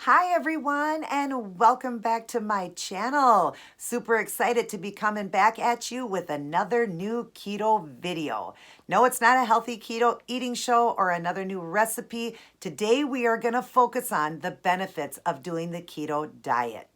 Hi everyone, and welcome back to my channel. Super excited to be coming back at you with another new keto video. No, it's not a healthy keto eating show or another new recipe. Today we are going to focus on the benefits of doing the keto diet.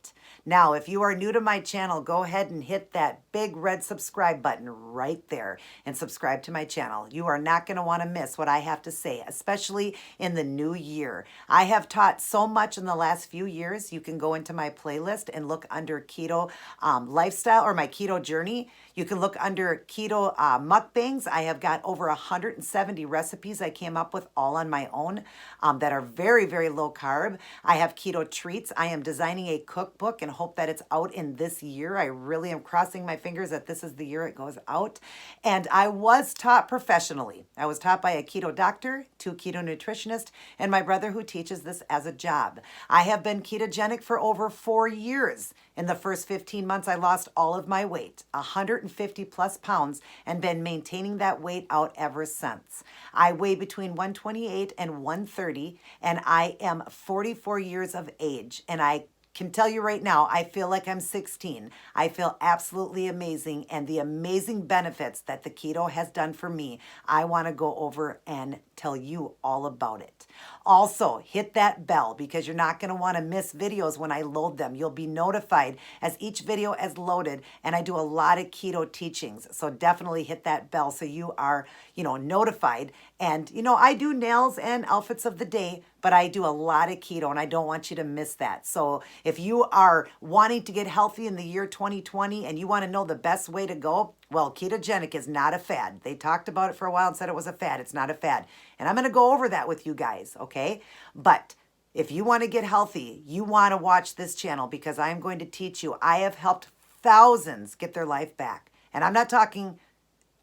Now, if you are new to my channel, go ahead and hit that big red subscribe button right there and subscribe to my channel. You are not going to want to miss what I have to say, especially in the new year. I have taught so much in the last few years. You can go into my playlist and look under keto lifestyle or my keto journey. You can look under keto mukbangs. I have got over 170 recipes I came up with all on my own that are very, very low carb. I have keto treats. I am designing a cookbook and hope that it's out in this year. I really am crossing my fingers that this is the year it goes out. And I was taught professionally. I was taught by a keto doctor, 2 keto nutritionists, and my brother who teaches this as a job. I have been ketogenic for over 4 years. In the first 15 months, I lost all of my weight, 150 plus pounds, and been maintaining that weight out ever since. I weigh between 128 and 130, and I am 44 years of age, and I can tell you right now, I feel like I'm 16. I feel absolutely amazing, and the amazing benefits that the keto has done for me, I want to go over and tell you all about it. Also, hit that bell because you're not going to want to miss videos when I load them. You'll be notified as each video is loaded, and I do a lot of keto teachings. So definitely hit that bell so you are, notified. And, I do nails and outfits of the day, but I do a lot of keto and I don't want you to miss that. So if you are wanting to get healthy in the year 2020 and you want to know the best way to go, well, ketogenic is not a fad. They talked about it for a while and said it was a fad. It's not a fad. And I'm going to go over that with you guys, okay? But if you want to get healthy, you want to watch this channel because I'm going to teach you. I have helped thousands get their life back. And I'm not talking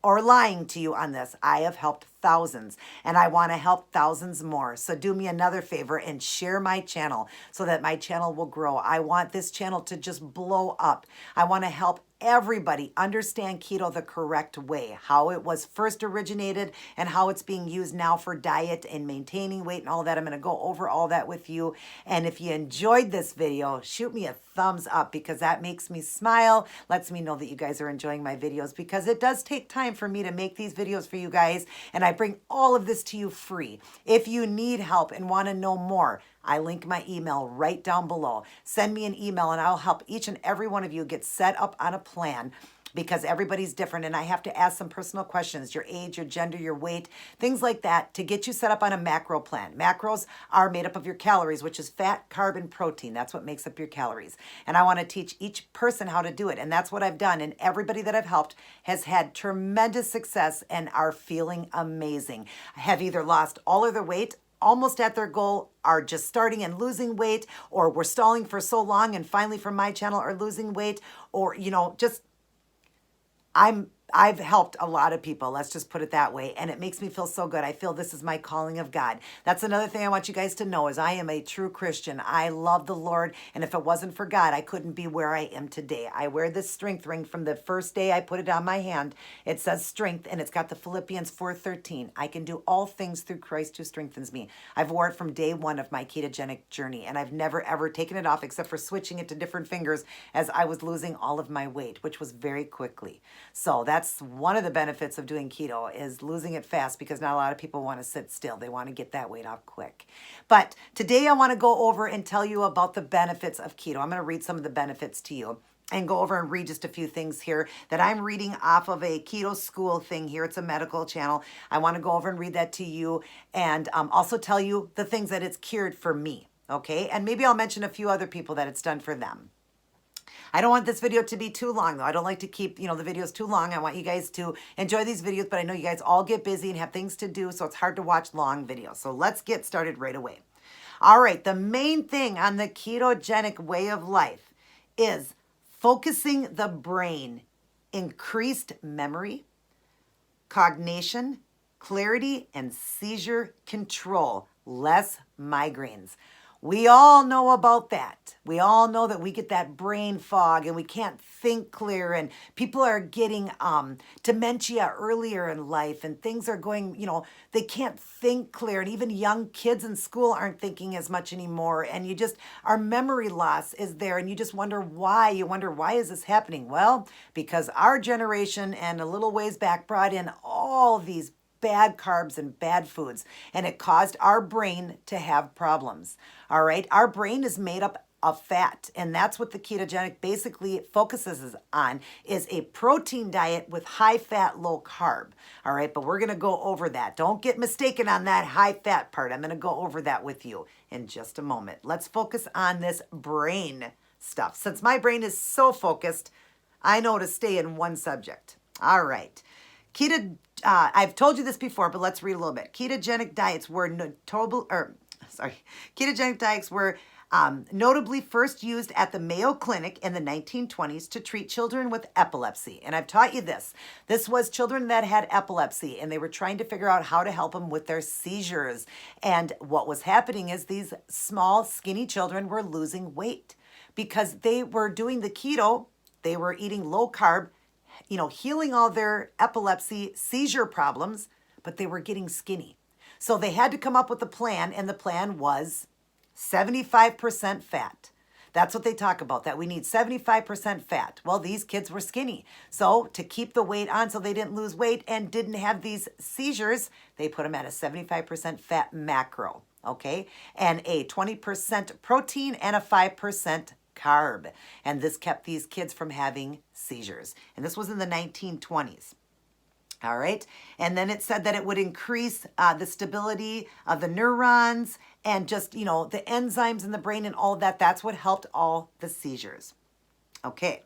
or lying to you on this. I have helped thousands and I want to help thousands more. So do me another favor and share my channel so that my channel will grow. I want this channel to just blow up. I want to help everybody understand keto the correct way, how it was first originated and how it's being used now for diet and maintaining weight and all that. I'm going to go over all that with you. And if you enjoyed this video, shoot me a thumbs up because that makes me smile, lets me know that you guys are enjoying my videos because it does take time for me to make these videos for you guys. And I bring all of this to you free. If you need help and want to know more, I link my email right down below. Send me an email and I'll help each and every one of you get set up on a plan because everybody's different and I have to ask some personal questions, your age, your gender, your weight, things like that to get you set up on a macro plan. Macros are made up of your calories, which is fat, carb, and protein. That's what makes up your calories. And I want to teach each person how to do it. And that's what I've done. And everybody that I've helped has had tremendous success and are feeling amazing. Have either lost all of their weight, almost at their goal, are just starting and losing weight, or were stalling for so long and finally from my channel are losing weight, or, just I've helped a lot of people, let's just put it that way, and it makes me feel so good. I feel this is my calling of God. That's another thing I want you guys to know is I am a true Christian. I love the Lord, and if it wasn't for God, I couldn't be where I am today. I wear this strength ring from the first day I put it on my hand. It says strength, and it's got the Philippians 4:13. I can do all things through Christ who strengthens me. I've worn it from day one of my ketogenic journey, and I've never, ever taken it off except for switching it to different fingers as I was losing all of my weight, which was very quickly. So that's one of the benefits of doing keto is losing it fast because not a lot of people want to sit still. They want to get that weight off quick. But today I want to go over and tell you about the benefits of keto. I'm going to read some of the benefits to you and go over and read just a few things here that I'm reading off of a keto school thing here. It's a medical channel. I want to go over and read that to you and also tell you the things that it's cured for me. Okay. And maybe I'll mention a few other people that it's done for them. I don't want this video to be too long, though. I don't like to keep, the videos too long. I want you guys to enjoy these videos, but I know you guys all get busy and have things to do, so it's hard to watch long videos. So let's get started right away. All right, the main thing on the ketogenic way of life is focusing the brain, increased memory, cognition, clarity, and seizure control, less migraines. We all know about that. We all know that we get that brain fog and we can't think clear, and people are getting dementia earlier in life, and things are going, they can't think clear, and even young kids in school aren't thinking as much anymore, and our memory loss is there, and you just wonder why. You wonder, why is this happening? Well, because our generation and a little ways back brought in all these bad carbs and bad foods, and it caused our brain to have problems. All right, our brain is made up of fat, and that's what the ketogenic basically focuses on, is a protein diet with high fat, low carb. All right, but we're going to go over that. Don't get mistaken on that high fat part. I'm going to go over that with you in just a moment. Let's focus on this brain stuff. Since my brain is so focused, I know to stay in one subject. All right. I've told you this before, but let's read a little bit. Ketogenic diets were notably first used at the Mayo Clinic in the 1920s to treat children with epilepsy. And I've taught you this. This was children that had epilepsy, and they were trying to figure out how to help them with their seizures. And what was happening is these small, skinny children were losing weight because they were doing the keto. They were eating low carb, healing all their epilepsy seizure problems, but they were getting skinny. So they had to come up with a plan, and the plan was 75% fat. That's what they talk about, that we need 75% fat. Well, these kids were skinny. So to keep the weight on so they didn't lose weight and didn't have these seizures, they put them at a 75% fat macro, okay? And a 20% protein and a 5% carb. And this kept these kids from having seizures. And this was in the 1920s. All right. And then it said that it would increase the stability of the neurons and just, the enzymes in the brain and all of that. That's what helped all the seizures. Okay.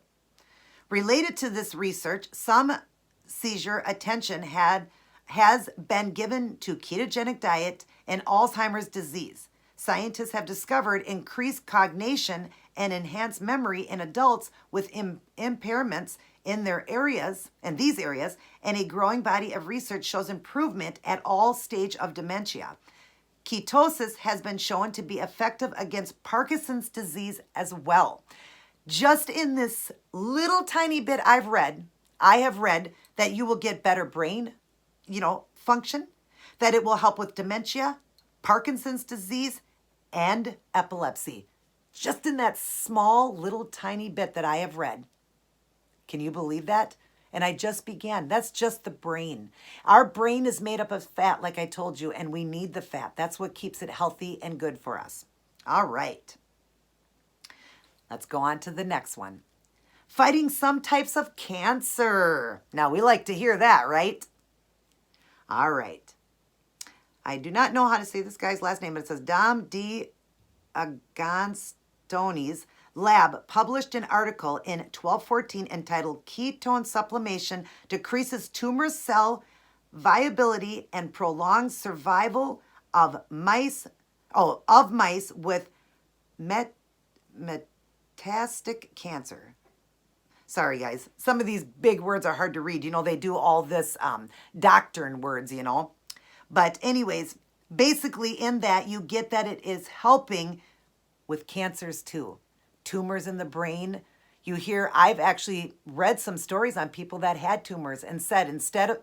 Related to this research, some seizure attention has been given to ketogenic diet and Alzheimer's disease. Scientists have discovered increased cognition and enhanced memory in adults with impairments in these areas, and a growing body of research shows improvement at all stage of dementia. Ketosis has been shown to be effective against Parkinson's disease as well. Just in this little tiny bit I have read that you will get better brain, function, that it will help with dementia, Parkinson's disease, and epilepsy. Just in that small little tiny bit that I have read. Can you believe that? And I just began. That's just the brain. Our brain is made up of fat, like I told you, and we need the fat. That's what keeps it healthy and good for us. All right. Let's go on to the next one. Fighting some types of cancer. Now, we like to hear that, right? All right. I do not know how to say this guy's last name, but it says Dom D. Agostoni's lab published an article in 1214 entitled Ketone Supplementation Decreases Tumor Cell Viability and Prolongs Survival of Mice with metastatic cancer. Sorry, guys. Some of these big words are hard to read. They do all this doctrine words, But anyways, basically in that you get that it is helping with cancers too. Tumors in the brain. I've actually read some stories on people that had tumors and said, instead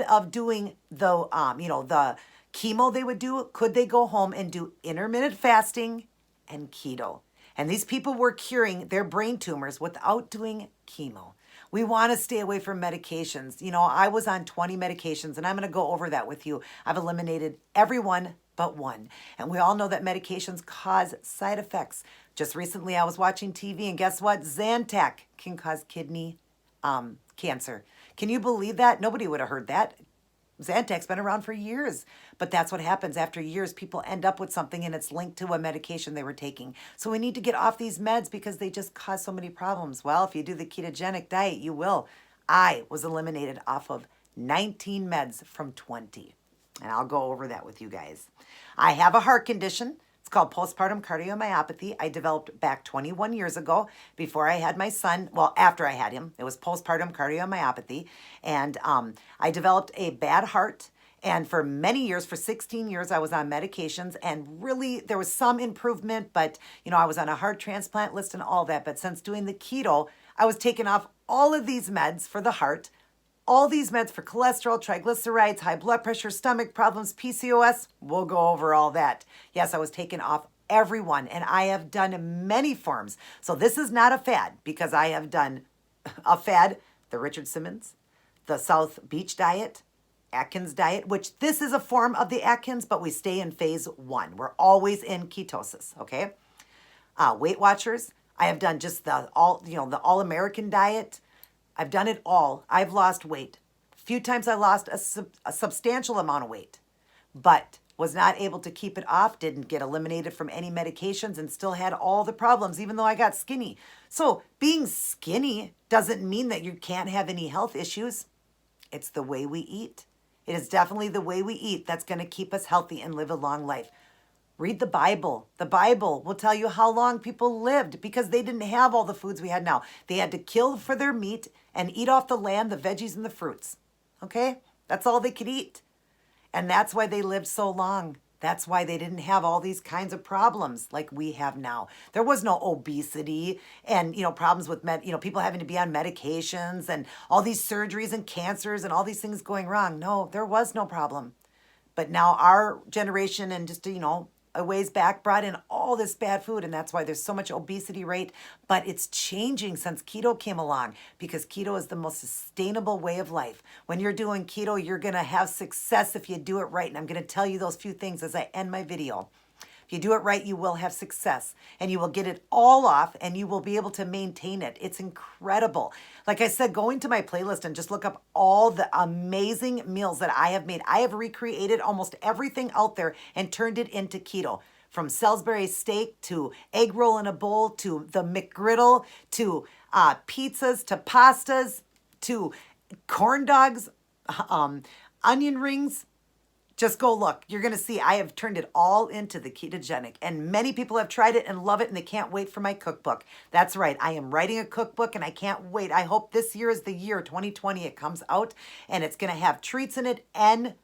of doing the chemo they would do, could they go home and do intermittent fasting and keto? And these people were curing their brain tumors without doing chemo. We want to stay away from medications. I was on 20 medications, and I'm going to go over that with you. I've eliminated every one but one. And we all know that medications cause side effects. Just recently, I was watching TV, and guess what? Zantac can cause kidney cancer. Can you believe that? Nobody would have heard that. Zantac's been around for years, but that's what happens. After years, people end up with something and it's linked to a medication they were taking. So we need to get off these meds because they just cause so many problems. Well, if you do the ketogenic diet, you will. I was eliminated off of 19 meds from 20, and I'll go over that with you guys. I have a heart condition. It's called postpartum cardiomyopathy. I developed back 21 years ago before I had my son. Well, after I had him, it was postpartum cardiomyopathy. And I developed a bad heart. And for many years, for 16 years, I was on medications, and really there was some improvement, but I was on a heart transplant list and all that. But since doing the keto, I was taking off all of these meds for the heart, all these meds for cholesterol, triglycerides, high blood pressure, stomach problems, PCOS. We'll go over all that. Yes, I was taking off everyone, and I have done many forms. So this is not a fad, because I have done a fad, the Richard Simmons, the South Beach diet, Atkins diet, which this is a form of the Atkins, but we stay in phase 1. We're always in ketosis, okay? Weight Watchers. I have done just the all-American diet. I've done it all. I've lost weight. A few times I lost a substantial amount of weight, but was not able to keep it off, didn't get eliminated from any medications, and still had all the problems, even though I got skinny. So being skinny doesn't mean that you can't have any health issues. It's the way we eat. It is definitely the way we eat that's going to keep us healthy and live a long life. Read the Bible. The Bible will tell you how long people lived, because they didn't have all the foods we had now. They had to kill for their meat and eat off the land, the veggies and the fruits. Okay? That's all they could eat. And that's why they lived so long. That's why they didn't have all these kinds of problems like we have now. There was no obesity and, problems with people having to be on medications and all these surgeries and cancers and all these things going wrong. No, there was no problem. But now our generation and just, a ways back brought in all this bad food, and that's why there's so much obesity rate. But it's changing since keto came along, because keto is the most sustainable way of life. When you're doing keto, you're going to have success if you do it right. And I'm going to tell you those few things as I end my video. If you do it right, you will have success, and you will get it all off, and you will be able to maintain it. It's incredible. Like I said, go into my playlist and just look up all the amazing meals that I have made. I have recreated almost everything out there and turned it into keto. From Salisbury steak to egg roll in a bowl to the McGriddle to pizzas to pastas to corn dogs, onion rings. Just go look. You're going to see I have turned it all into the ketogenic, and many people have tried it and love it, and they can't wait for my cookbook. That's right. I am writing a cookbook, and I can't wait. I hope this year is the year 2020 it comes out, and it's going to have treats in it and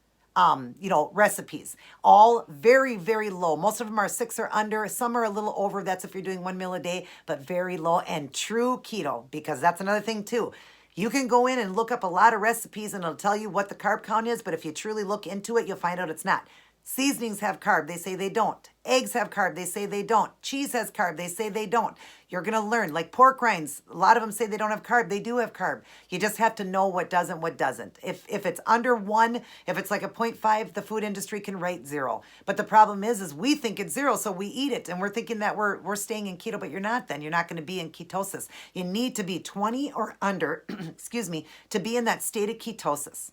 recipes, all very, very low. Most of them are 6 or under. Some are a little over. That's if you're doing 1 meal a day, but very low and true keto, because that's another thing too. You can go in and look up a lot of recipes and it'll tell you what the carb count is, but if you truly look into it, you'll find out it's not. Seasonings have carb, they say they don't. Eggs have carb, they say they don't. Cheese has carb, they say they don't. You're going to learn. Like pork rinds, a lot of them say they don't have carb. They do have carb. You just have to know what does and what doesn't. If it's under 1, if it's like a 0.5, the food industry can write 0. But the problem is we think it's 0, so we eat it. And we're thinking that we're staying in keto, but you're not then. You're not going to be in ketosis. You need to be 20 or under, excuse me, to be in that state of ketosis.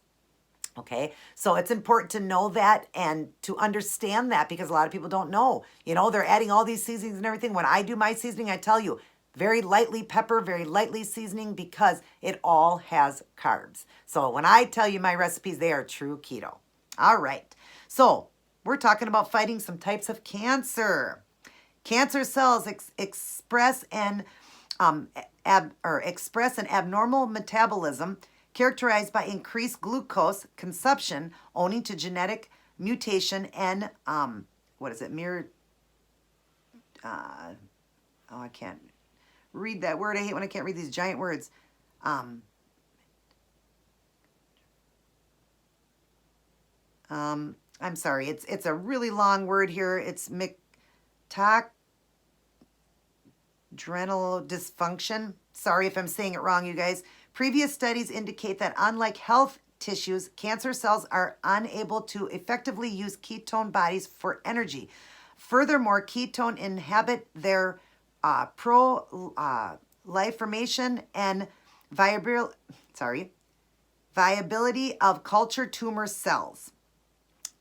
Okay, so it's important to know that and to understand that, because a lot of people don't know. They're adding all these seasonings and everything. When I do my seasoning, I tell you, very lightly pepper, very lightly seasoning, because it all has carbs. So when I tell you my recipes, they are true keto. All right, so we're talking about fighting some types of cancer. Cancer cells express an abnormal metabolism characterized by increased glucose consumption owing to genetic mutation and I can't read that word. I hate when I can't read these giant words. I'm sorry. It's a really long word here. It's mitochondrial dysfunction. Sorry if I'm saying it wrong, you guys. Previous studies indicate that unlike health tissues, cancer cells are unable to effectively use ketone bodies for energy. Furthermore, ketone inhibit their proliferation and viability of culture tumor cells.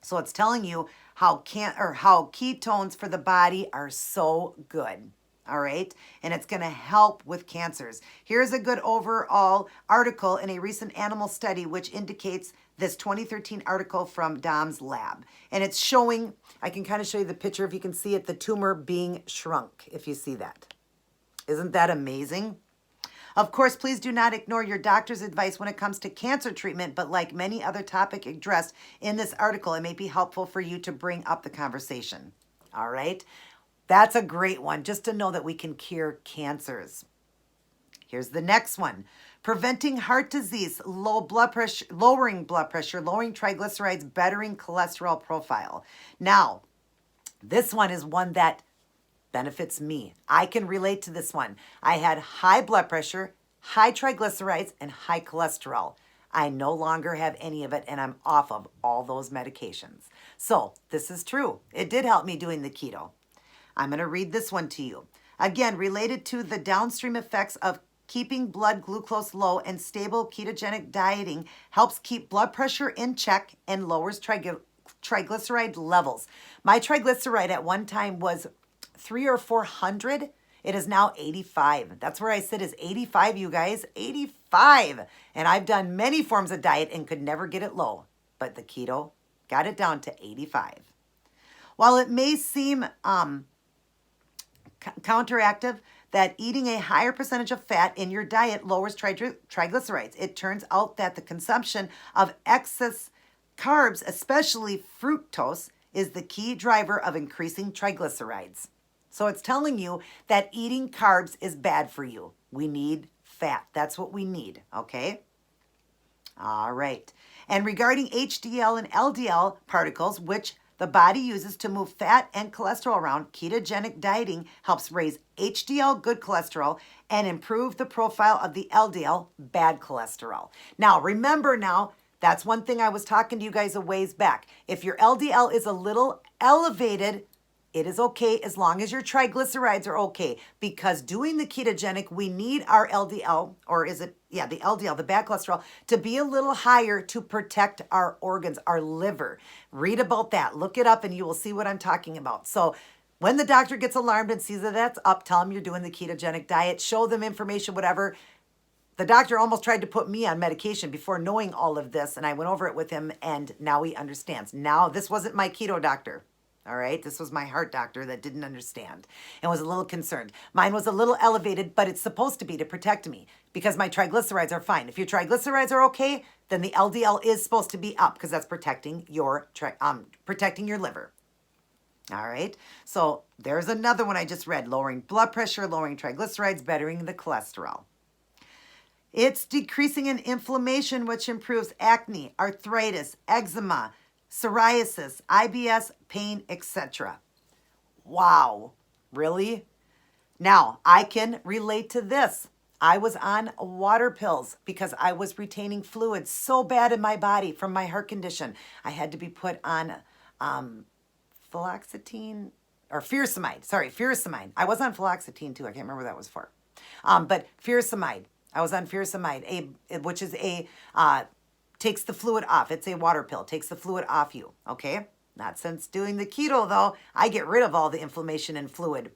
So it's telling you how ketones for the body are so good. All right, and it's going to help with cancers. Here's a good overall article in a recent animal study which indicates this 2013 article from Dom's lab. And it's showing, I can kind of show you the picture if you can see it, the tumor being shrunk, if you see that. Isn't that amazing? Of course, please do not ignore your doctor's advice when it comes to cancer treatment, but like many other topics addressed in this article, it may be helpful for you to bring up the conversation. All right? That's a great one, just to know that we can cure cancers. Here's the next one. Preventing heart disease, lowering blood pressure, lowering triglycerides, bettering cholesterol profile. Now, this one is one that benefits me. I can relate to this one. I had high blood pressure, high triglycerides, and high cholesterol. I no longer have any of it, and I'm off of all those medications. So this is true. It did help me doing the keto. I'm going to read this one to you. Again, related to the downstream effects of keeping blood glucose low, and stable ketogenic dieting helps keep blood pressure in check and lowers triglyceride levels. My triglyceride at one time was 300 or 400. It is now 85. That's where I sit, is 85, you guys. 85. And I've done many forms of diet and could never get it low. But the keto got it down to 85. While it may seem counteractive that eating a higher percentage of fat in your diet lowers triglycerides, it turns out that the consumption of excess carbs, especially fructose, is the key driver of increasing triglycerides. So it's telling you that eating carbs is bad for you. We need fat. That's what we need, okay? All right. And regarding HDL and LDL particles, which the body uses to move fat and cholesterol around, ketogenic dieting helps raise HDL, good cholesterol, and improve the profile of the LDL, bad cholesterol. Now, remember now, that's one thing I was talking to you guys a ways back. If your LDL is a little elevated, it is okay as long as your triglycerides are okay, because doing the ketogenic, we need our LDL, or is it, yeah, the LDL, the bad cholesterol, to be a little higher to protect our organs, our liver. Read about that. Look it up and you will see what I'm talking about. So when the doctor gets alarmed and sees that that's up, tell them you're doing the ketogenic diet, show them information, whatever. The doctor almost tried to put me on medication before knowing all of this, and I went over it with him, and now he understands. Now, this wasn't my keto doctor. All right, this was my heart doctor that didn't understand and was a little concerned. Mine was a little elevated, but it's supposed to be to protect me because my triglycerides are fine. If your triglycerides are okay, then the LDL is supposed to be up because that's protecting your liver. All right, so there's another one I just read: lowering blood pressure, lowering triglycerides, bettering the cholesterol. It's decreasing in inflammation, which improves acne, arthritis, eczema, psoriasis, IBS, pain, etc. Wow, really? Now, I can relate to this. I was on water pills because I was retaining fluid so bad in my body from my heart condition. I had to be put on fluoxetine or furosemide. Sorry, furosemide. I was on fluoxetine too. I can't remember what that was for. But furosemide. I was on furosemide, which is takes the fluid off. It's a water pill. Takes the fluid off you, okay? Not since doing the keto, though. I get rid of all the inflammation and fluid.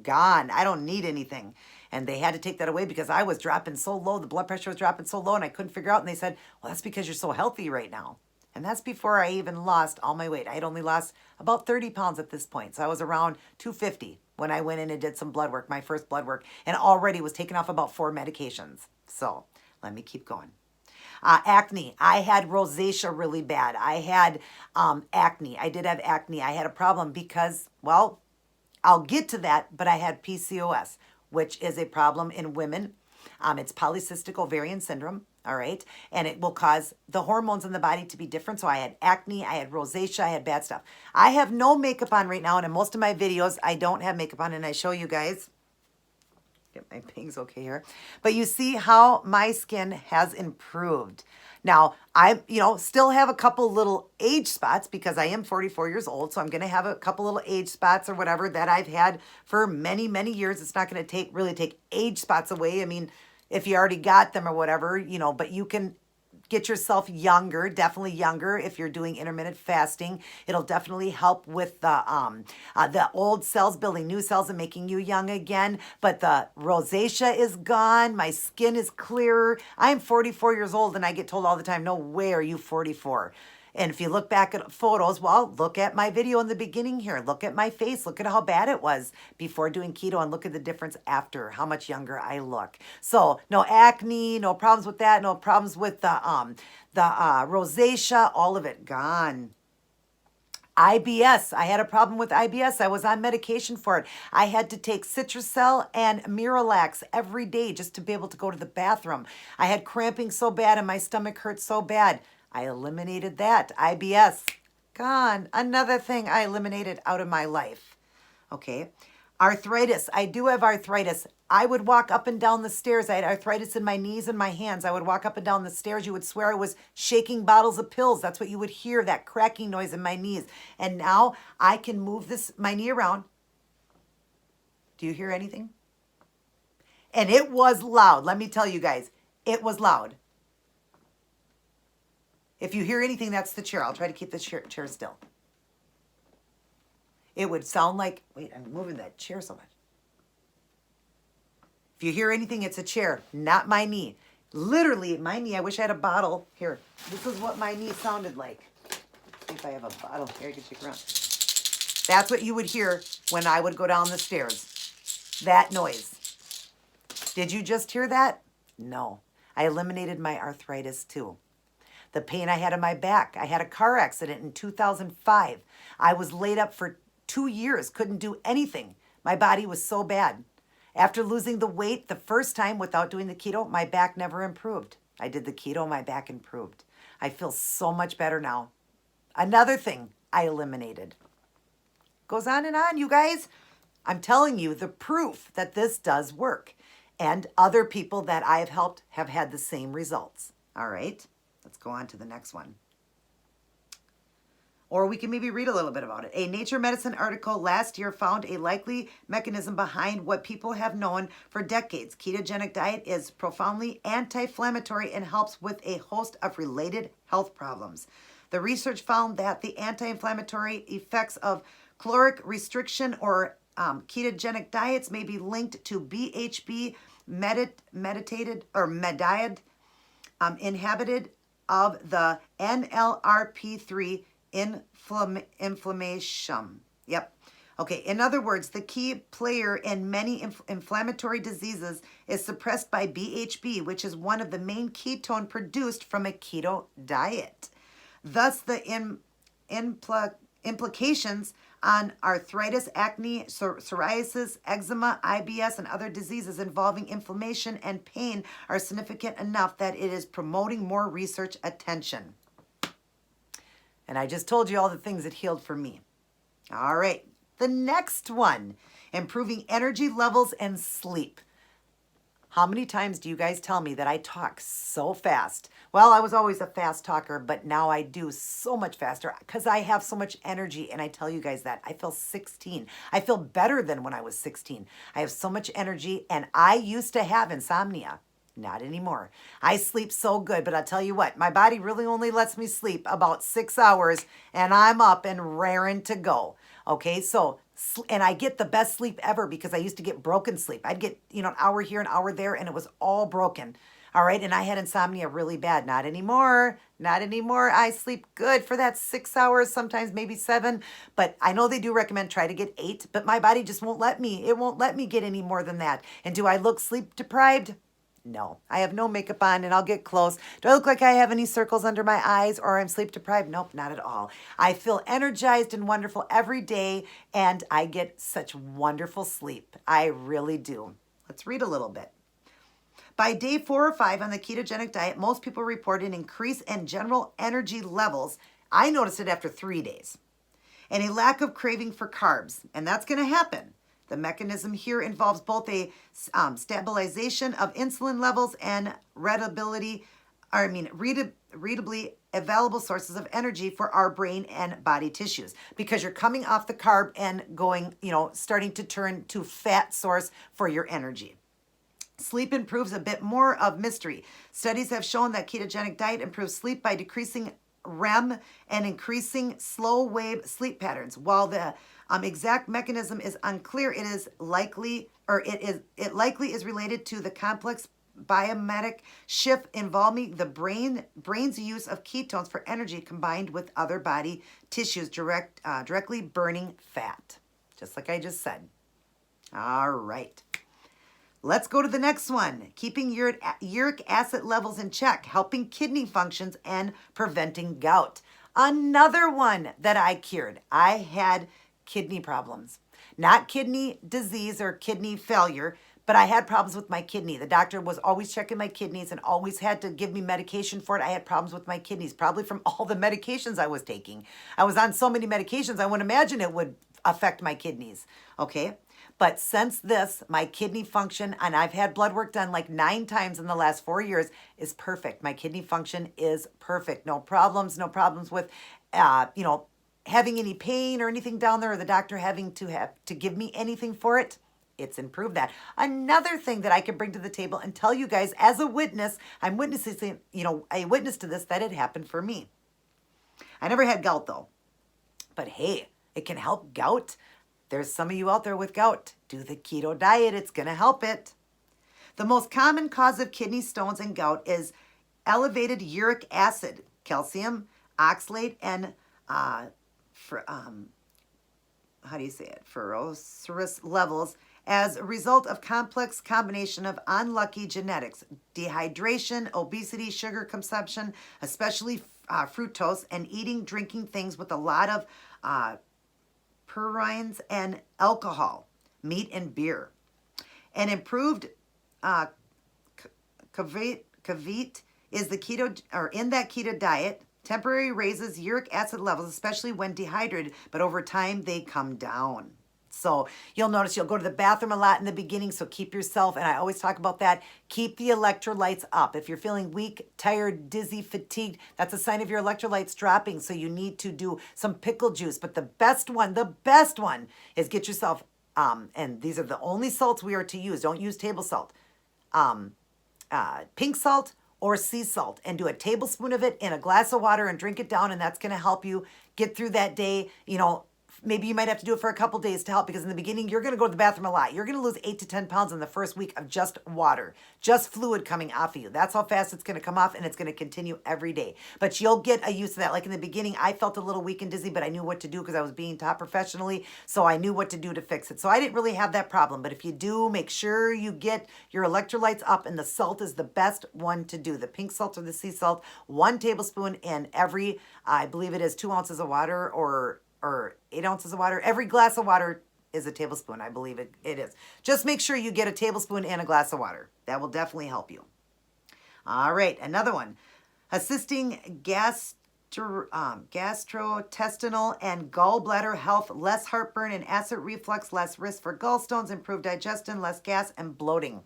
Gone. I don't need anything. And they had to take that away because I was dropping so low. The blood pressure was dropping so low, and I couldn't figure out. And they said, well, that's because you're so healthy right now. And that's before I even lost all my weight. I had only lost about 30 pounds at this point. So I was around 250 when I went in and did some blood work, my first blood work, and already was taking off about 4 medications. So let me keep going. Acne. I had rosacea really bad. I had acne. I did have acne. I had a problem because, well, I'll get to that, but I had PCOS, which is a problem in women. It's polycystic ovarian syndrome, all right? And it will cause the hormones in the body to be different. So I had acne, I had rosacea, I had bad stuff. I have no makeup on right now, and in most of my videos, I don't have makeup on, and I show you guys. Get my bangs okay here. But you see how my skin has improved. Now, I, still have a couple little age spots because I am 44 years old. So I'm going to have a couple little age spots or whatever that I've had for many, many years. It's not going to really take age spots away. I mean, if you already got them or whatever, but you can get yourself younger, definitely younger if you're doing intermittent fasting. It'll definitely help with the old cells building new cells and making you young again. But the rosacea is gone. My skin is clearer. I'm 44 years old and I get told all the time, no way are you 44. And if you look back at photos, well, look at my video in the beginning here. Look at my face. Look at how bad it was before doing keto, and look at the difference after, how much younger I look. So no acne, no problems with that, no problems with the rosacea, all of it gone. IBS. I had a problem with IBS. I was on medication for it. I had to take Citracel and Miralax every day just to be able to go to the bathroom. I had cramping so bad and my stomach hurt so bad. I eliminated that. IBS. Gone. Another thing I eliminated out of my life. Okay. Arthritis. I do have arthritis. I would walk up and down the stairs. I had arthritis in my knees and my hands. I would walk up and down the stairs. You would swear I was shaking bottles of pills. That's what you would hear, that cracking noise in my knees. And now I can move my knee around. Do you hear anything? And it was loud. Let me tell you guys, it was loud. If you hear anything, that's the chair. I'll try to keep the chair still. It would sound like, wait, I'm moving that chair so much. If you hear anything, it's a chair, not my knee. Literally, my knee, I wish I had a bottle. Here, this is what my knee sounded like. See if I have a bottle. Here, I can shake around. That's what you would hear when I would go down the stairs. That noise. Did you just hear that? No. I eliminated my arthritis too. The pain I had in my back. I had a car accident in 2005. I was laid up for 2 years, couldn't do anything. My body was so bad. After losing the weight the first time without doing the keto, my back never improved. I did the keto, my back improved. I feel so much better now. Another thing I eliminated. Goes on, you guys. I'm telling you the proof that this does work. And other people that I have helped have had the same results. All right, let's go on to the next one. Or we can maybe read a little bit about it. A Nature Medicine article last year found a likely mechanism behind what people have known for decades. Ketogenic diet is profoundly anti-inflammatory and helps with a host of related health problems. The research found that the anti-inflammatory effects of caloric restriction or ketogenic diets may be linked to BHB mediated inhibited of the NLRP3 inflammation. Yep. Okay. In other words, the key player in many inflammatory diseases is suppressed by BHB, which is one of the main ketone produced from a keto diet. Thus, the implications on arthritis, acne, psoriasis, eczema, IBS, and other diseases involving inflammation and pain are significant enough that it is promoting more research attention. And I just told you all the things that healed for me. All right, the next one, improving energy levels and sleep. How many times do you guys tell me that I talk so fast? Well, I was always a fast talker, but now I do so much faster because I have so much energy. And I tell you guys that I feel 16. I feel better than when I was 16. I have so much energy, and I used to have insomnia. Not anymore. I sleep so good, but I'll tell you what, my body really only lets me sleep about 6 hours, and I'm up and raring to go. Okay, so, and I get the best sleep ever because I used to get broken sleep. I'd get, an hour here, an hour there, and it was all broken. All right, and I had insomnia really bad. Not anymore. Not anymore. I sleep good for that 6 hours, sometimes maybe 7. But I know they do recommend try to get 8, but my body just won't let me. It won't let me get any more than that. And do I look sleep deprived? No, I have no makeup on and I'll get close. Do I look like I have any circles under my eyes or I'm sleep deprived? Nope, not at all. I feel energized and wonderful every day, and I get such wonderful sleep. I really do. Let's read a little bit. By day 4 or 5 on the ketogenic diet, most people report an increase in general energy levels. I noticed it after 3 days. And a lack of craving for carbs. And that's going to happen. The mechanism here involves both a stabilization of insulin levels and readably available sources of energy for our brain and body tissues, because you're coming off the carb and going, starting to turn to fat source for your energy. Sleep improves a bit more of mystery. Studies have shown that ketogenic diet improves sleep by decreasing REM and increasing slow wave sleep patterns. While the exact mechanism is unclear, it likely is related to the complex biomimetic shift involving the brain's use of ketones for energy combined with other body tissues directly burning fat, just like I just said. All right. Let's go to the next one. Keeping uric acid levels in check, helping kidney functions and preventing gout. Another one that I cured. I had kidney problems. Not kidney disease or kidney failure, but I had problems with my kidney. The doctor was always checking my kidneys and always had to give me medication for it. I had problems with my kidneys, probably from all the medications I was taking. I was on so many medications, I wouldn't imagine it would affect my kidneys, okay? But since this, my kidney function, and I've had blood work done like 9 times in the last 4 years, is perfect. My kidney function is perfect. No problems with, having any pain or anything down there, or the doctor having to give me anything for it. It's improved that. Another thing that I can bring to the table and tell you guys as a witness, I'm witnessing, a witness to this, that it happened for me. I never had gout though, but hey, it can help gout. There's some of you out there with gout. Do the keto diet. It's going to help it. The most common cause of kidney stones and gout is elevated uric acid, calcium, oxalate, and ferrocerous levels as a result of complex combination of unlucky genetics, dehydration, obesity, sugar consumption, especially fructose, and drinking things with a lot of purines and alcohol, meat and beer. An improved kavit is the keto, or in that keto diet, temporarily raises uric acid levels, especially when dehydrated, but over time they come down. So you'll notice you'll go to the bathroom a lot in the beginning, so keep yourself, and I always talk about that, keep the electrolytes up. If you're feeling weak, tired, dizzy, fatigued, that's a sign of your electrolytes dropping, so you need to do some pickle juice. But the best one is get yourself, and these are the only salts we are to use. Don't use table salt. Pink salt or sea salt, and do a tablespoon of it in a glass of water and drink it down, and that's going to help you get through that day. Maybe you might have to do it for a couple days to help, because in the beginning, you're going to go to the bathroom a lot. You're going to lose 8 to 10 pounds in the first week of just water, just fluid coming off of you. That's how fast it's going to come off, and it's going to continue every day. But you'll get a use of that. Like in the beginning, I felt a little weak and dizzy, but I knew what to do because I was being taught professionally, so I knew what to do to fix it. So I didn't really have that problem. But if you do, make sure you get your electrolytes up, and the salt is the best one to do. The pink salt or the sea salt, 1 tablespoon in every, I believe it is 2 ounces of water, or 8 ounces of water. Every glass of water is a tablespoon. I believe it is. Just make sure you get a tablespoon in a glass of water. That will definitely help you. All right, another one. Assisting gastrointestinal and gallbladder health, less heartburn and acid reflux, less risk for gallstones, improved digestion, less gas and bloating.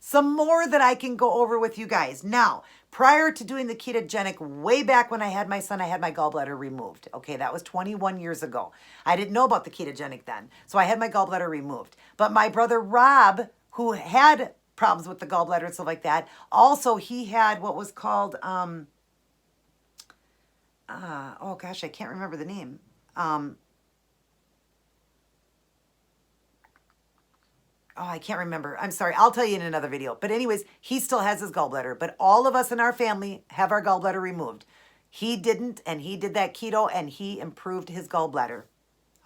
Some more that I can go over with you guys. Now, prior to doing the ketogenic, way back when I had my son, I had my gallbladder removed. Okay, that was 21 years ago. I didn't know about the ketogenic then, so I had my gallbladder removed. But my brother Rob, who had problems with the gallbladder and stuff like that, also he had what was called, oh gosh, I can't remember the name. Oh, I can't remember. I'm sorry. I'll tell you in another video. But anyways, he still has his gallbladder. But all of us in our family have our gallbladder removed. He didn't, and he did that keto, and he improved his gallbladder.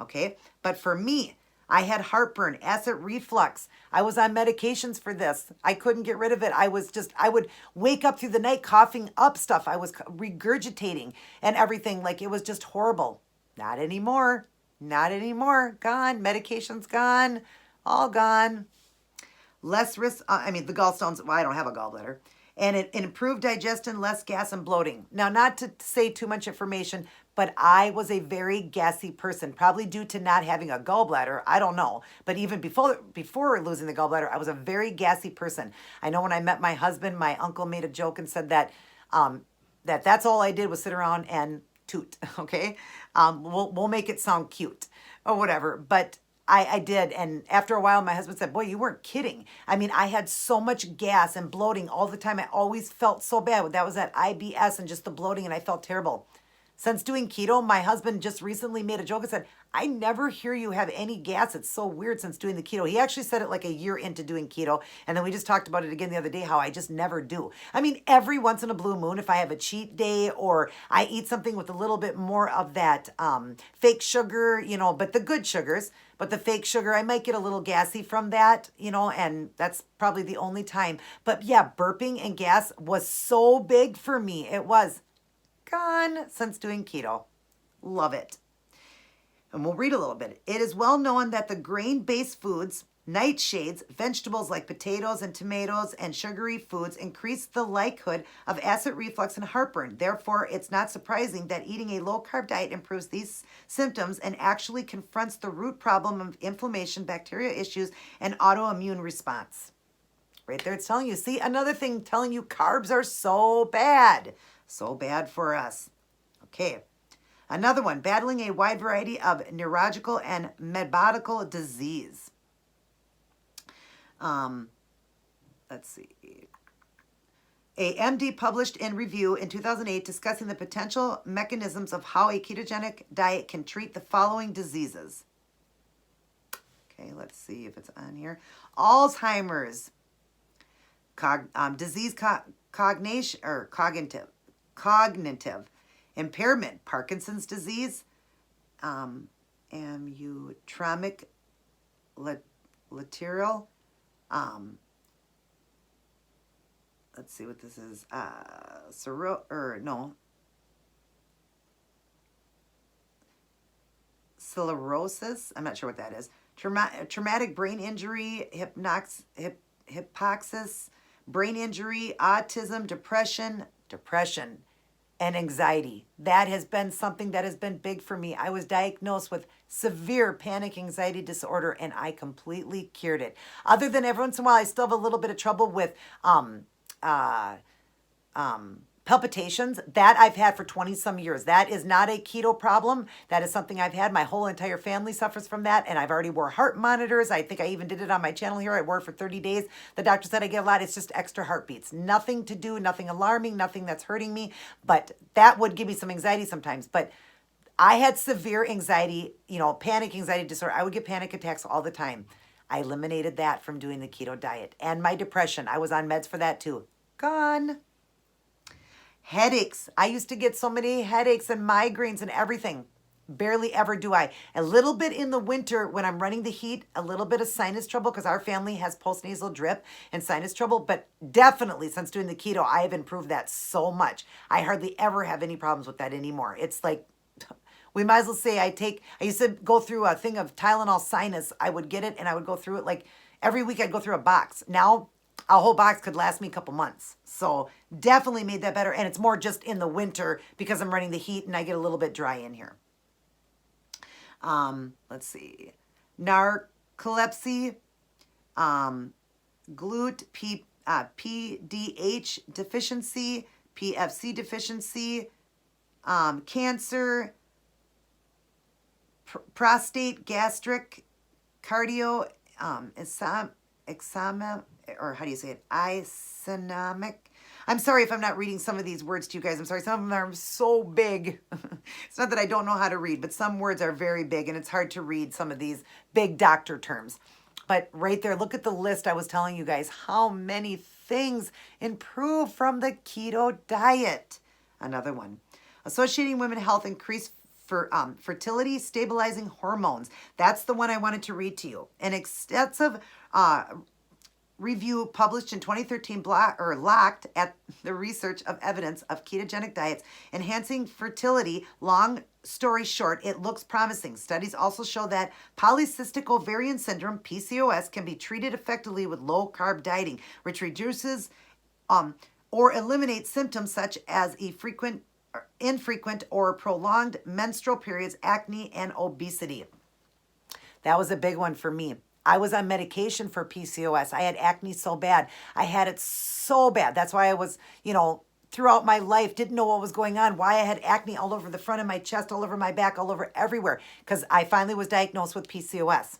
Okay? But for me, I had heartburn, acid reflux. I was on medications for this. I couldn't get rid of it. I would wake up through the night coughing up stuff. I was regurgitating and everything. Like, it was just horrible. Not anymore. Not anymore. Gone. Medication's gone. All gone. Less risk, the gallstones, well, I don't have a gallbladder. And it improved digestion, less gas and bloating. Now, not to say too much information, but I was a very gassy person, probably due to not having a gallbladder. I don't know. But even before losing the gallbladder, I was a very gassy person. I know when I met my husband, my uncle made a joke and said that that's all I did was sit around and toot, okay? We'll make it sound cute or whatever, but I did, and after a while, my husband said, boy, you weren't kidding. I had so much gas and bloating all the time. I always felt so bad. That was that IBS and just the bloating, and I felt terrible. Since doing keto, my husband just recently made a joke and said, I never hear you have any gas. It's so weird since doing the keto. He actually said it like a year into doing keto. And then we just talked about it again the other day, how I just never do. I mean, every once in a blue moon, if I have a cheat day or I eat something with a little bit more of that fake sugar, but the good sugars, but the fake sugar, I might get a little gassy from that, and that's probably the only time. But yeah, burping and gas was so big for me. It was gone since doing keto. Love it. And we'll read a little bit. It is well known that the grain-based foods, nightshades, vegetables like potatoes and tomatoes, and sugary foods increase the likelihood of acid reflux and heartburn. Therefore, it's not surprising that eating a low-carb diet improves these symptoms and actually confronts the root problem of inflammation, bacteria issues, and autoimmune response. Right there, it's telling you. See, another thing telling you carbs are so bad. So bad for us. Okay. Another one, battling a wide variety of neurological and metabolic disease. Let's see. A MD published in Review in 2008 discussing the potential mechanisms of how a ketogenic diet can treat the following diseases. Okay, let's see if it's on here. Alzheimer's, cognition or cognitive impairment, Parkinson's disease, amyotrophic lateral, let's see what this is, sclerosis, I'm not sure what that is, traumatic brain injury, hypoxia, brain injury, autism, depression, and anxiety. That has been something that has been big for me. I was diagnosed with severe panic anxiety disorder, and I completely cured it. Other than every once in a while, I still have a little bit of trouble with palpitations. That I've had for 20 some years. That is not a keto problem. That is something I've had. My whole entire family suffers from that, and I've already wore heart monitors. I think I even did it on my channel here. I wore it for 30 days. The doctor said I get a lot. It's just extra heartbeats. Nothing to do, nothing alarming, nothing that's hurting me, but that would give me some anxiety sometimes. But I had severe anxiety, panic anxiety disorder. I would get panic attacks all the time. I eliminated that from doing the keto diet. And my depression, I was on meds for that too. Gone. Headaches. I used to get so many headaches and migraines and everything. Barely ever do I. A little bit in the winter when I'm running the heat, a little bit of sinus trouble because our family has postnasal drip and sinus trouble, but definitely since doing the keto, I have improved that so much. I hardly ever have any problems with that anymore. It's like, we might as well say I used to go through a thing of Tylenol sinus. I would get it and I would go through it like every week I'd go through a box. Now, a whole box could last me a couple months. So definitely made that better. And it's more just in the winter because I'm running the heat and I get a little bit dry in here. Let's see. Narcolepsy, PDH deficiency, PFC deficiency, cancer, prostate, gastric, cardio, or how do you say it? Isonomic. I'm sorry if I'm not reading some of these words to you guys. I'm sorry. Some of them are so big. It's not that I don't know how to read, but some words are very big and it's hard to read some of these big doctor terms. But right there, look at the list I was telling you guys. How many things improve from the keto diet? Another one. Associating women health increased for fertility stabilizing hormones. That's the one I wanted to read to you. An extensive review published in 2013 locked at the research of evidence of ketogenic diets enhancing fertility. Long story short, it looks promising. Studies also show that polycystic ovarian syndrome, PCOS, can be treated effectively with low-carb dieting, which reduces or eliminates symptoms such as infrequent or prolonged menstrual periods, acne, and obesity. That was a big one for me. I was on medication for PCOS. I had acne so bad. I had it so bad. That's why I was, throughout my life, didn't know what was going on, why I had acne all over the front of my chest, all over my back, all over everywhere, because I finally was diagnosed with PCOS.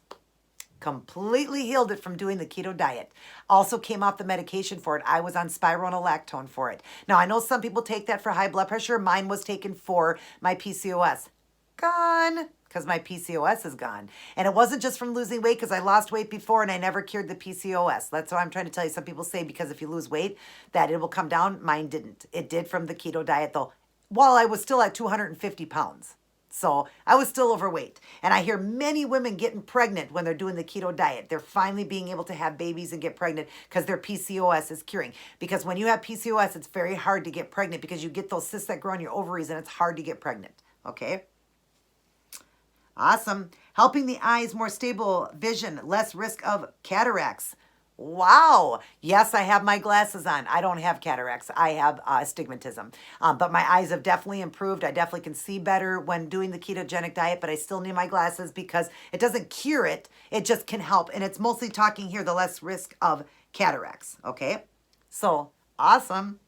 Completely healed it from doing the keto diet. Also came off the medication for it. I was on spironolactone for it. Now, I know some people take that for high blood pressure. Mine was taken for my PCOS. Gone. because my PCOS is gone. And it wasn't just from losing weight, because I lost weight before and I never cured the PCOS. That's what I'm trying to tell you. Some people say because if you lose weight that it will come down. Mine didn't. It did from the keto diet though, while I was still at 250 pounds. So I was still overweight. And I hear many women getting pregnant when they're doing the keto diet. They're finally being able to have babies and get pregnant because their PCOS is curing. Because when you have PCOS, it's very hard to get pregnant because you get those cysts that grow in your ovaries and it's hard to get pregnant. Okay? Awesome. Helping the eyes more stable vision, less risk of cataracts. Wow. Yes, I have my glasses on. I don't have cataracts. I have astigmatism. But my eyes have definitely improved. I definitely can see better when doing the ketogenic diet, but I still need my glasses because it doesn't cure it. It just can help. And it's mostly talking here the less risk of cataracts. Okay? So, awesome.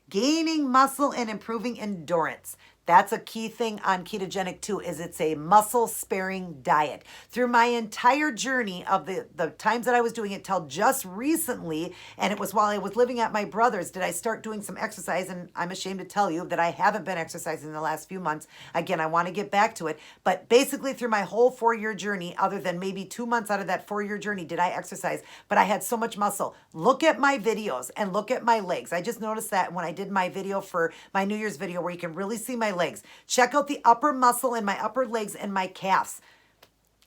Gaining muscle and improving endurance. That's a key thing on ketogenic too, is it's a muscle sparing diet. Through my entire journey of the times that I was doing it till just recently, and it was while I was living at my brother's, did I start doing some exercise, and I'm ashamed to tell you that I haven't been exercising in the last few months. Again, I want to get back to it, but basically through my whole 4-year journey, other than maybe 2 months out of that 4-year journey, did I exercise, but I had so much muscle. Look at my videos and look at my legs. I just noticed that when I did my video for my New Year's video where you can really see my legs. Check out the upper muscle in my upper legs and my calves.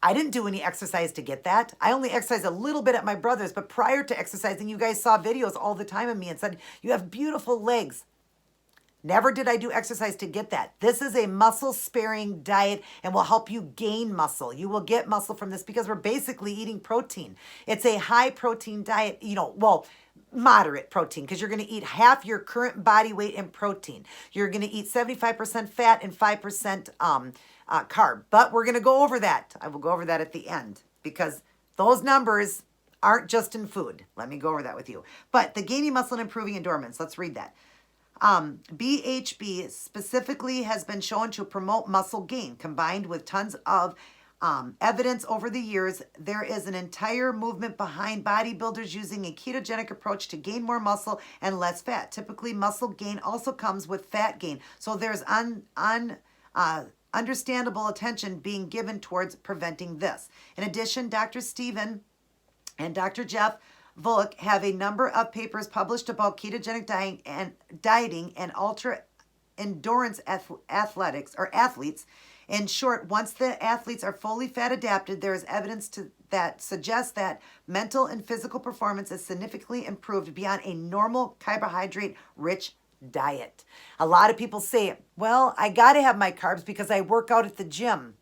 I didn't do any exercise to get that. I only exercised a little bit at my brother's, but prior to exercising, you guys saw videos all the time of me and said, you have beautiful legs. Never did I do exercise to get that. This is a muscle sparing diet and will help you gain muscle. You will get muscle from this because we're basically eating protein. It's a high protein diet, moderate protein, because you're going to eat half your current body weight in protein. You're going to eat 75% fat and 5% carb. But we're going to go over that. I will go over that at the end because those numbers aren't just in food. Let me go over that with you. But the gaining muscle and improving endurance, let's read that. BHB specifically has been shown to promote muscle gain combined with tons of evidence over the years. There is an entire movement behind bodybuilders using a ketogenic approach to gain more muscle and less fat. Typically, muscle gain also comes with fat gain. So there's understandable attention being given towards preventing this. In addition, Dr. Stephen and Dr. Jeff Volek have a number of papers published about ketogenic dieting and ultra endurance athletes. In short, once the athletes are fully fat adapted, there is evidence that suggests that mental and physical performance is significantly improved beyond a normal carbohydrate-rich diet. A lot of people say, well, I got to have my carbs because I work out at the gym.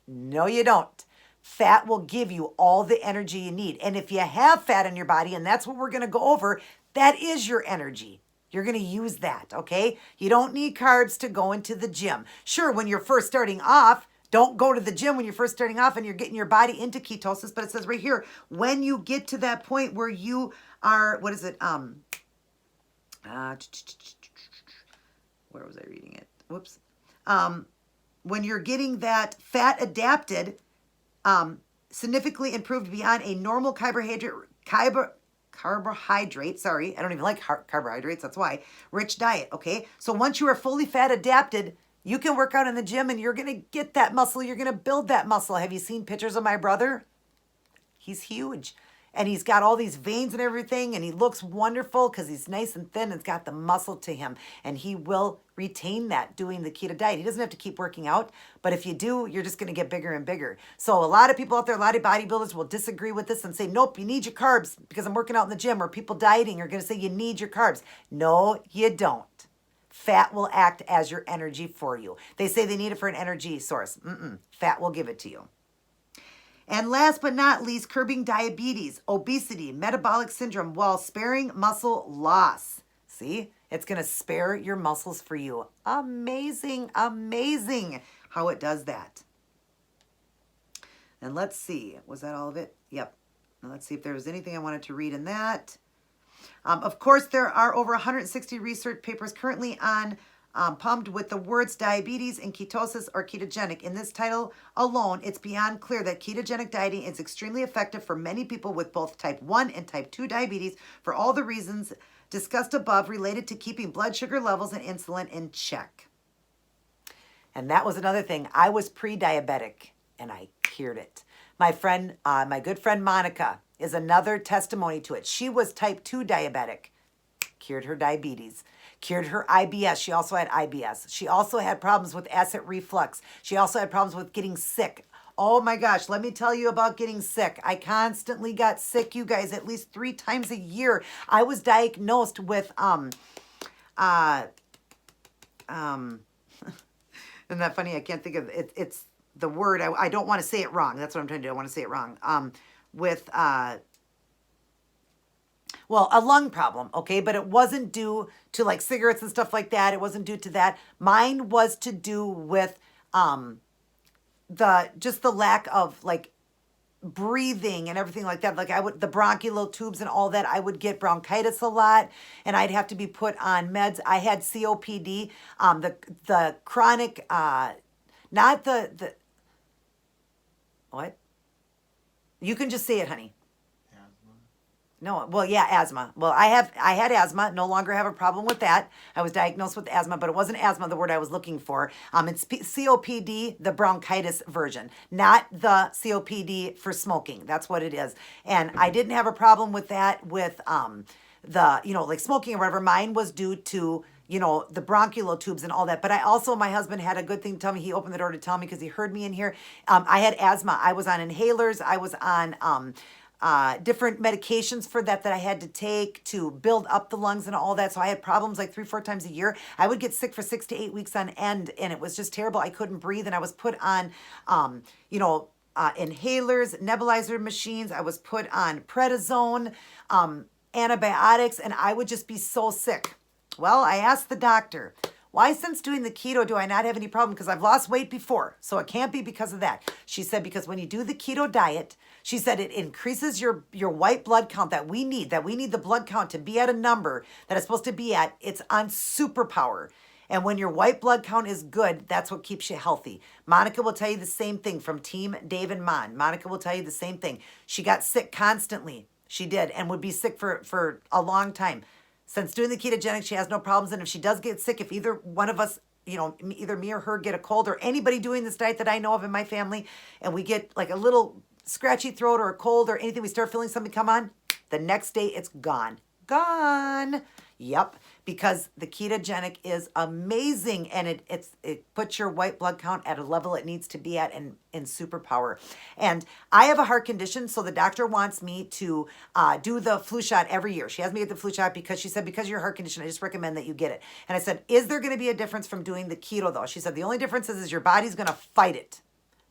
No, you don't. Fat will give you all the energy you need. And if you have fat in your body, and that's what we're going to go over, that is your energy. You're going to use that, okay? You don't need carbs to go into the gym. Sure, when you're first starting off, don't go to the gym when you're first starting off and you're getting your body into ketosis. But it says right here, when you get to that point where you are, where was I reading it? Whoops. When you're getting that fat adapted, significantly improved beyond a normal carbohydrate, sorry, I don't even like carbohydrates, that's why, rich diet, okay? So once you are fully fat adapted, you can work out in the gym and you're going to get that muscle, you're going to build that muscle. Have you seen pictures of my brother? He's huge. And he's got all these veins and everything, and he looks wonderful because he's nice and thin and it's got the muscle to him. And he will retain that doing the keto diet. He doesn't have to keep working out, but if you do, you're just going to get bigger and bigger. So a lot of people out there, a lot of bodybuilders will disagree with this and say, nope, you need your carbs because I'm working out in the gym, or people dieting are going to say you need your carbs. No, you don't. Fat will act as your energy for you. They say they need it for an energy source. Fat will give it to you. And last but not least, curbing diabetes, obesity, metabolic syndrome while sparing muscle loss. See, it's going to spare your muscles for you. Amazing, amazing how it does that. And let's see, was that all of it? Yep. Now let's see if there was anything I wanted to read in that. Of course, there are over 160 research papers currently on pumped with the words diabetes and ketosis or ketogenic. In this title alone, it's beyond clear that ketogenic dieting is extremely effective for many people with both type 1 and type 2 diabetes for all the reasons discussed above related to keeping blood sugar levels and insulin in check. And that was another thing. I was pre-diabetic and I cured it. My friend, my good friend Monica is another testimony to it. She was type 2 diabetic, cured her diabetes, cured her IBS. She also had IBS. She also had problems with acid reflux. She also had problems with getting sick. Oh my gosh, let me tell you about getting sick. I constantly got sick, you guys, at least 3 times a year. I was diagnosed with, isn't that funny? I can't think of it. It's the word. I don't want to say it wrong. That's what I'm trying to do. I want to say it wrong. With, well, a lung problem, okay? But it wasn't due to like cigarettes and stuff like that. It wasn't due to that. Mine was to do with just the lack of like breathing and everything like that. Like the bronchial tubes and all that, I would get bronchitis a lot and I'd have to be put on meds. I had COPD, the chronic, not the, what? You can just say it, honey. No, well, yeah, asthma. Well, I had asthma, no longer have a problem with that. I was diagnosed with asthma, but it wasn't asthma, the word I was looking for. It's COPD, the bronchitis version, not the COPD for smoking. That's what it is. And I didn't have a problem with that with like smoking or whatever. Mine was due to, the bronchial tubes and all that. But I also, my husband had a good thing to tell me. He opened the door to tell me because he heard me in here. I had asthma. I was on inhalers. I was on, different medications for that I had to take to build up the lungs and all that. So I had problems like 3-4 times a year. I would get sick for 6 to 8 weeks on end, and it was just terrible. I couldn't breathe, and I was put on, inhalers, nebulizer machines. I was put on prednisone, antibiotics, and I would just be so sick. Well, I asked the doctor, why, since doing the keto, do I not have any problem? Because I've lost weight before, so it can't be because of that. She said, because when you do the keto diet, she said it increases your white blood count that we need the blood count to be at a number that it's supposed to be at. It's on superpower. And when your white blood count is good, that's what keeps you healthy. Monica will tell you the same thing from Team Dave and Mon. Monica will tell you the same thing. She got sick constantly. She did, and would be sick for a long time. Since doing the ketogenic, she has no problems. And if she does get sick, if either one of us, either me or her get a cold, or anybody doing this diet that I know of in my family, and we get like a little scratchy throat or a cold or anything, we start feeling something come on, the next day it's gone. Gone. Yep. Because the ketogenic is amazing, and it puts your white blood count at a level it needs to be at in superpower. And I have a heart condition, so the doctor wants me to do the flu shot every year. She has me get the flu shot because she said, because of your heart condition, I just recommend that you get it. And I said, is there going to be a difference from doing the keto though? She said, the only difference is your body's going to fight it,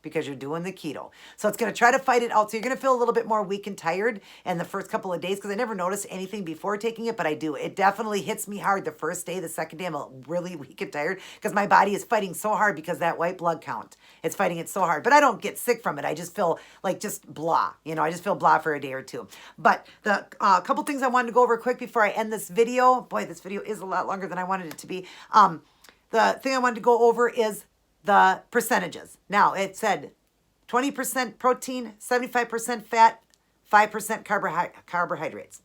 because you're doing the keto. So it's going to try to fight it out. So you're going to feel a little bit more weak and tired in the first couple of days, because I never noticed anything before taking it, but I do. It definitely hits me hard the first day. The second day, I'm really weak and tired because my body is fighting so hard because that white blood count. It's fighting it so hard. But I don't get sick from it. I just feel like just blah. I just feel blah for a day or two. But the couple things I wanted to go over quick before I end this video. Boy, this video is a lot longer than I wanted it to be. The thing I wanted to go over is the percentages. Now, it said 20% protein, 75% fat, 5% carbohydrates.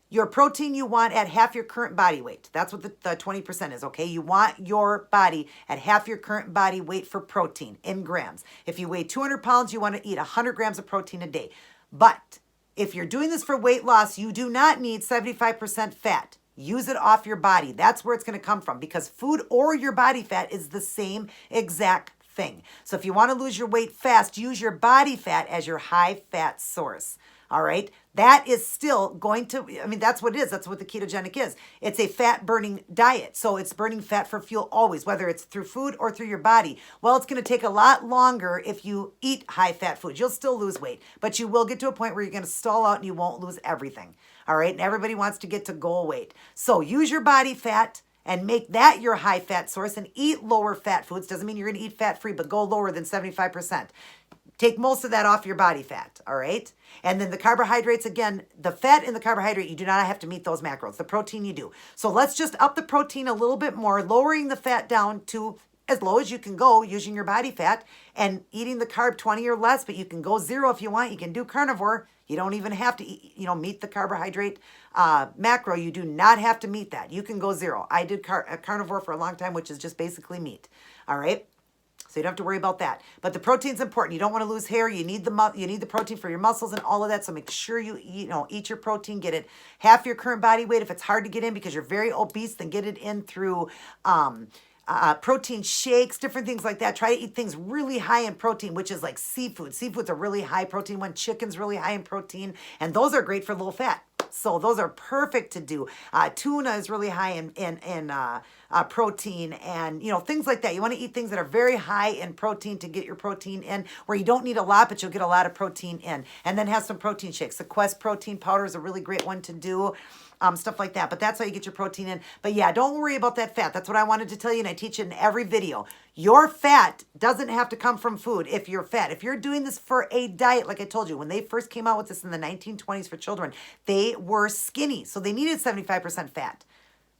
Your protein you want at half your current body weight. That's what the 20% is, okay? You want your body at half your current body weight for protein in grams. If you weigh 200 pounds, you want to eat 100 grams of protein a day. But if you're doing this for weight loss, you do not need 75% fat. Use it off your body. That's where it's going to come from, because food or your body fat is the same exact thing. So if you want to lose your weight fast, use your body fat as your high fat source. All right. That is still going to, that's what it is. That's what the ketogenic is. It's a fat burning diet. So it's burning fat for fuel always, whether it's through food or through your body. Well, it's going to take a lot longer if you eat high fat foods. You'll still lose weight, but you will get to a point where you're going to stall out and you won't lose everything. All right. And everybody wants to get to goal weight. So use your body fat and make that your high fat source, and eat lower fat foods. Doesn't mean you're going to eat fat free, but go lower than 75%. Take most of that off your body fat, all right? And then the carbohydrates, again, the fat and the carbohydrate, you do not have to meet those macros. The protein you do. So let's just up the protein a little bit more, lowering the fat down to as low as you can go using your body fat, and eating the carb 20 or less, but you can go 0 if you want. You can do carnivore. You don't even have to eat, meet the carbohydrate macro. You do not have to meet that. You can go 0. I did carnivore for a long time, which is just basically meat. All right. So you don't have to worry about that. But the protein's important. You don't want to lose hair. You need the protein for your muscles and all of that. So make sure you eat your protein. Get it half your current body weight. If it's hard to get in because you're very obese, then get it in through protein shakes, different things like that. Try to eat things really high in protein, which is like seafood. Seafood's a really high protein one. Chicken's really high in protein, and those are great for low fat. So those are perfect to do. Tuna is really high in protein, and things like that. You want to eat things that are very high in protein to get your protein in, where you don't need a lot, but you'll get a lot of protein in. And then have some protein shakes. The Quest protein powder is a really great one to do. Stuff like that. But that's how you get your protein in. But yeah, don't worry about that fat. That's what I wanted to tell you, and I teach it in every video. Your fat doesn't have to come from food if you're fat. If you're doing this for a diet, like I told you, when they first came out with this in the 1920s for children, they were skinny, so they needed 75% fat.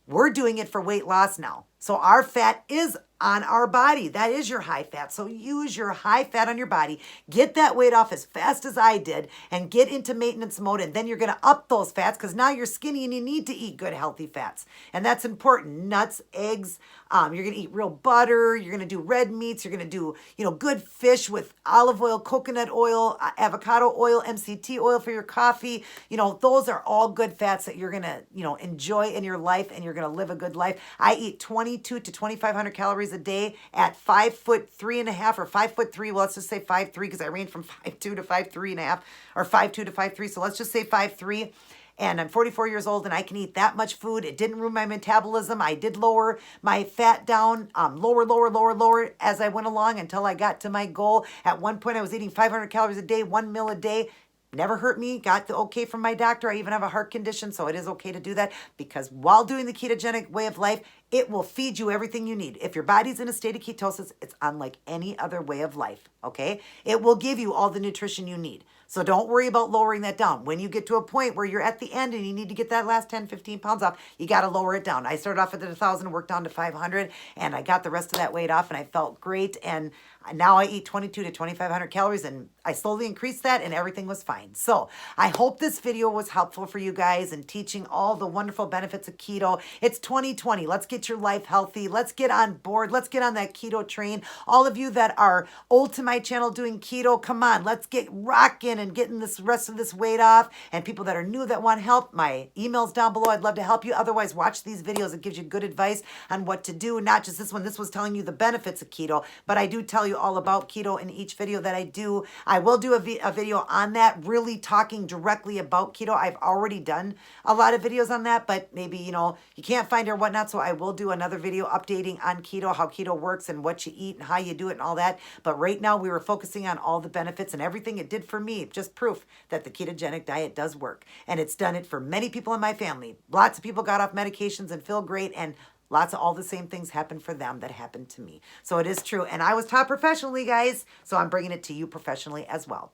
We're doing it for weight loss now. So our fat is on our body. That is your high fat. So use your high fat on your body. Get that weight off as fast as I did and get into maintenance mode. And then you're going to up those fats because now you're skinny and you need to eat good, healthy fats. And that's important. Nuts, eggs. You're going to eat real butter. You're going to do red meats. You're going to do, good fish with olive oil, coconut oil, avocado oil, MCT oil for your coffee. Those are all good fats that you're going to, enjoy in your life, and you're going to live a good life. I eat 22 to 2,500 calories a day at 5'3.5" or 5'3". Well, let's just say 5'3" because I range from 5'2" to 5'3.5" or 5'2" to 5'3". So let's just say 5'3". And I'm 44 years old and I can eat that much food. It didn't ruin my metabolism. I did lower my fat down, lower as I went along until I got to my goal. At one point I was eating 500 calories a day, 1 meal a day. Never hurt me, got the okay from my doctor. I even have a heart condition, so it is okay to do that because while doing the ketogenic way of life, it will feed you everything you need. If your body's in a state of ketosis, it's unlike any other way of life, okay? It will give you all the nutrition you need. So don't worry about lowering that down. When you get to a point where you're at the end and you need to get that last 10, 15 pounds off, you got to lower it down. I started off at 1,000 and worked down to 500, and I got the rest of that weight off, and I felt great. And now I eat 22 to 2,500 calories, and I slowly increased that, and everything was fine. So I hope this video was helpful for you guys in teaching all the wonderful benefits of keto. It's 2020. Let's get your life healthy. Let's get on board. Let's get on that keto train. All of you that are old to my channel doing keto, come on. Let's get rocking and getting this rest of this weight off. And people that are new that want help, my email's down below. I'd love to help you. Otherwise, watch these videos. It gives you good advice on what to do. Not just this one. This was telling you the benefits of keto, but I do tell you all about keto in each video that I do. I will do a video on that, really talking directly about keto. I've already done a lot of videos on that, but maybe, you can't find it or whatnot, so I will do another video updating on keto, how keto works and what you eat and how you do it and all that. But right now we were focusing on all the benefits and everything it did for me. Just proof that the ketogenic diet does work. And it's done it for many people in my family. Lots of people got off medications and feel great, and lots of all the same things happen for them that happened to me. So it is true. And I was taught professionally, guys, so I'm bringing it to you professionally as well.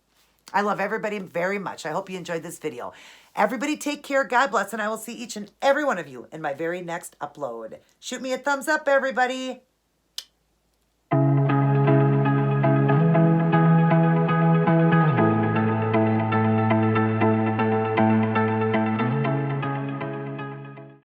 I love everybody very much. I hope you enjoyed this video. Everybody take care. God bless. And I will see each and every one of you in my very next upload. Shoot me a thumbs up, everybody.